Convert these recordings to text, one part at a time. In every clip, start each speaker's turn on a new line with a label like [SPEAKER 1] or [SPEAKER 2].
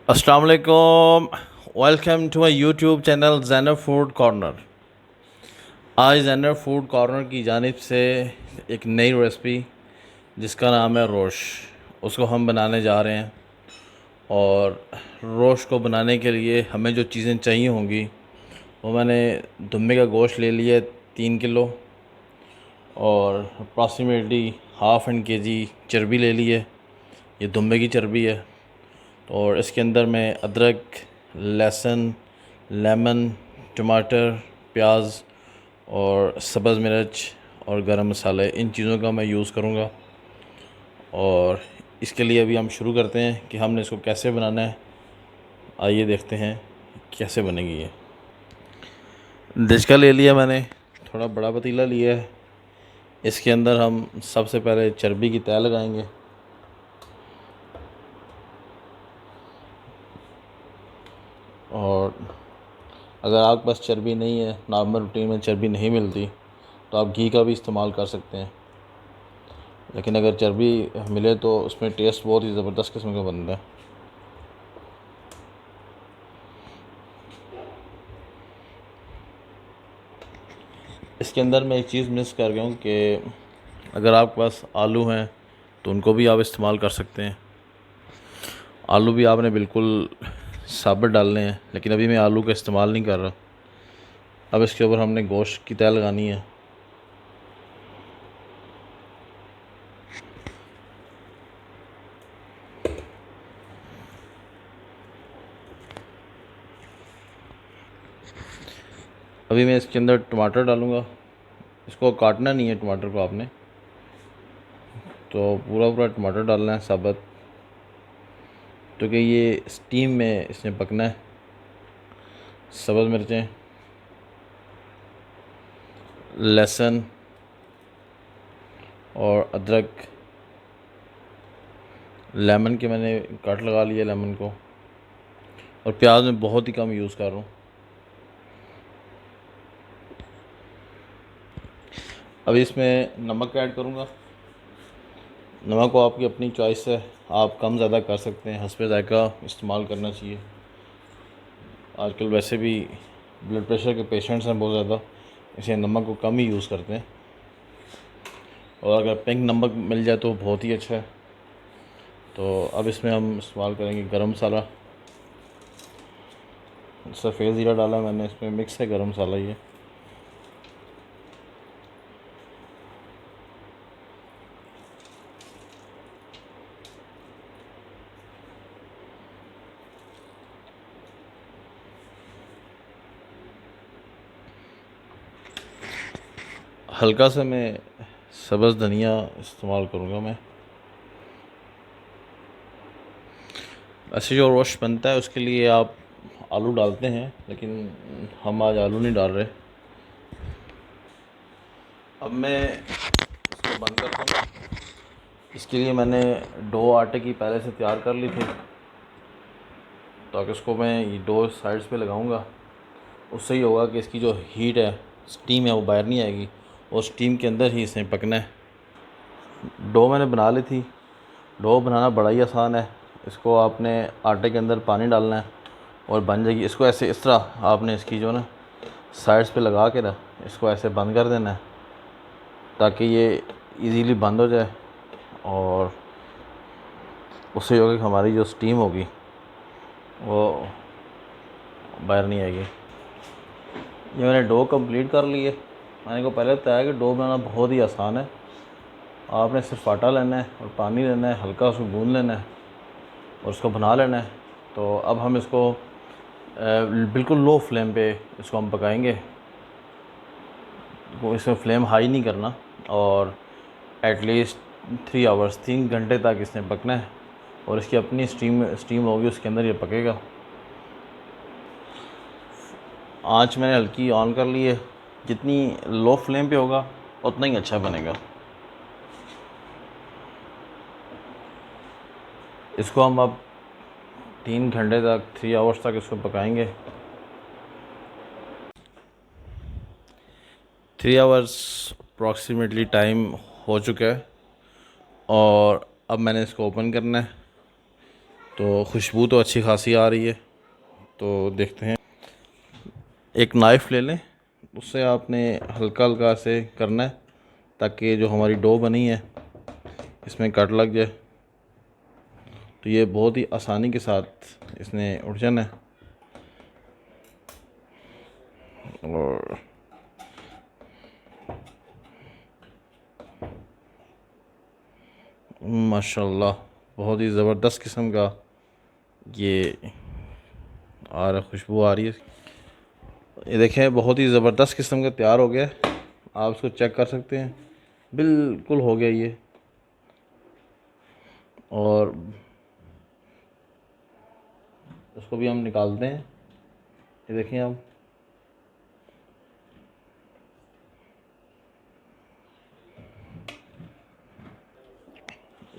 [SPEAKER 1] अस्सलाम वालेकुम। Welcome to my YouTube channel Zainab food corner. आज ज़ैनब फूड कॉर्नर की जानिब से एक नई रेसिपी जिसका नाम है रोश, उसको हम बनाने जा रहे हैं। और रोश को बनाने के लिए हमें जो चीज़ें चाहिए होंगी वो मैंने दुम्बे का गोश्त ले लिया 3 किलो, और अप्रॉक्सीमेटली हाफ़ एंड केजी चर्बी ले ली है। ये दुम्बे की चर्बी है। और इसके अंदर मैं अदरक, लहसुन, लेमन, टमाटर, प्याज और सब्ज़ मिर्च और गरम मसाले, इन चीज़ों का मैं यूज़ करूँगा। और इसके लिए अभी हम शुरू करते हैं कि हमने इसको कैसे बनाना है। आइए देखते हैं कैसे बनेगी ये। डिश ले लिया मैंने, थोड़ा बड़ा पतीला लिया है। इसके अंदर हम सबसे पहले चर्बी की तह लगाएंगे। और अगर आपके पास चर्बी नहीं है, नॉर्मल रूटीन में चर्बी नहीं मिलती, तो आप घी का भी इस्तेमाल कर सकते हैं। लेकिन अगर चर्बी मिले तो उसमें टेस्ट बहुत ही ज़बरदस्त किस्म का बनता है। इसके अंदर मैं एक चीज़ मिस कर गया हूँ कि अगर आपके पास आलू हैं तो उनको भी आप इस्तेमाल कर सकते हैं। आलू भी आपने बिल्कुल साबुत डालने हैं, लेकिन अभी मैं आलू का इस्तेमाल नहीं कर रहा। अब इसके ऊपर हमने गोश्त की तह लगानी है। अभी मैं इसके अंदर टमाटर डालूँगा। इसको काटना नहीं है टमाटर को आपने, तो पूरा पूरा टमाटर डालना है साबुत, क्योंकि ये स्टीम में इसमें पकना है। सब्ज़ मिर्चें, लहसुन और अदरक, लेमन के मैंने कट लगा लिया लेमन को। और प्याज मैं बहुत ही कम यूज़ कर रहा हूँ। अभी इसमें नमक ऐड करूँगा। नमक को आपकी अपनी चॉइस है, आप कम ज़्यादा कर सकते हैं, हस्बे ज़ायक़ा इस्तेमाल करना चाहिए। आजकल वैसे भी ब्लड प्रेशर के पेशेंट्स हैं बहुत ज़्यादा, इसलिए नमक को कम ही यूज़ करते हैं। और अगर पिंक नमक मिल जाए तो बहुत ही अच्छा है। तो अब इसमें हम इस्तेमाल करेंगे गरम मसाला। सफ़ेद ज़ीरा डाला मैंने, इसमें मिक्स है गरम मसाला ये। हल्का सा मैं सब्ज़ धनिया इस्तेमाल करूँगा मैं। ऐसे जो रोस्ट बनता है उसके लिए आप आलू डालते हैं, लेकिन हम आज आलू नहीं डाल रहे। अब मैं इसको बंद करता हूँ। इसके लिए मैंने डो आटे की पहले से तैयार कर ली थी, ताकि इसको मैं ये डो साइड्स पे लगाऊंगा। उससे ही होगा कि इसकी जो हीट है, स्टीम है, वो बाहर नहीं आएगी और स्टीम के अंदर ही इसे पकना है। डो मैंने बना ली थी। डो बनाना बड़ा ही आसान है। इसको आपने आटे के अंदर पानी डालना है और बन जाएगी। इसको ऐसे इस तरह आपने इसकी जो ना साइड्स पे लगा के ना इसको ऐसे बंद कर देना है, ताकि ये इजीली बंद हो जाए। और उससे होगा कि हमारी जो स्टीम होगी वो बाहर नहीं आएगी। ये मैंने डो कंप्लीट कर ली है। मैंने को पहले बताया कि डो बनाना बहुत ही आसान है। आपने सिर्फ आटा लेना है और पानी लेना है, हल्का उसको गूंद लेना है और उसको बना लेना है। तो अब हम इसको बिल्कुल लो फ्लेम पे इसको हम पकाएंगे। वो इसमें फ्लेम हाई नहीं करना, और एटलीस्ट 3 आवर्स 3 घंटे तक इसने पकना है। और इसकी अपनी स्टीम होगी, उसके अंदर ये पकेगा। आँच मैंने हल्की ऑन कर ली है। जितनी लो फ्लेम पे होगा उतना ही अच्छा बनेगा। इसको हम अब 3 घंटे तक 3 आवर्स तक इसको पकाएंगे। 3 आवर्स अप्रॉक्सीमेटली टाइम हो चुका है और अब मैंने इसको ओपन करना है। तो खुशबू तो अच्छी खासी आ रही है। तो देखते हैं, एक नाइफ़ ले लें, उससे आपने हल्का हल्का से करना है ताकि जो हमारी डो बनी है इसमें कट लग जाए। तो ये बहुत ही आसानी के साथ इसने उठ जाना है। और माशाल्लाह बहुत ही ज़बरदस्त किस्म का ये आ रहा, खुशबू आ रही है। ये देखें बहुत ही ज़बरदस्त किस्म का तैयार हो गया है। आप इसको चेक कर सकते हैं, बिल्कुल हो गया ये। और इसको भी हम निकालते हैं। ये देखें आप,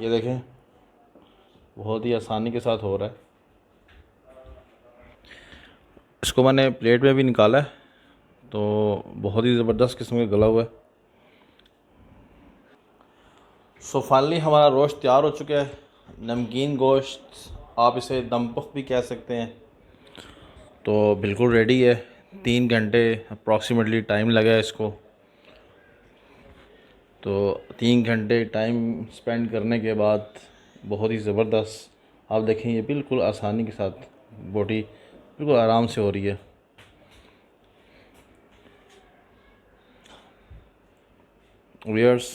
[SPEAKER 1] ये देखें बहुत ही आसानी के साथ हो रहा है। इसको मैंने प्लेट में भी निकाला है, तो बहुत ही ज़बरदस्त किस्म का गला हुआ है। सो फाइनली हमारा रोस्ट तैयार हो चुका है। नमकीन गोश्त, आप इसे दम पुख्त भी कह सकते हैं। तो बिल्कुल रेडी है। 3 घंटे अप्रॉक्सीमेटली टाइम लगा है इसको। तो 3 घंटे टाइम स्पेंड करने के बाद बहुत ही ज़बरदस्त आप देखें, ये बिल्कुल आसानी के साथ बोटी बिल्कुल आराम से हो रही है। व्यूअर्स,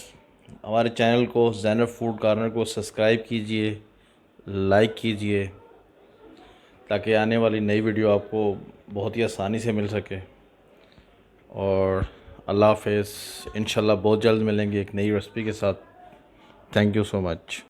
[SPEAKER 1] हमारे चैनल को ज़ैनब फूड कॉर्नर को सब्सक्राइब कीजिए, लाइक कीजिए, ताकि आने वाली नई वीडियो आपको बहुत ही आसानी से मिल सके। और अल्लाह हाफ़िज़, इंशाल्लाह बहुत जल्द मिलेंगे एक नई रेसिपी के साथ। Thank you so much.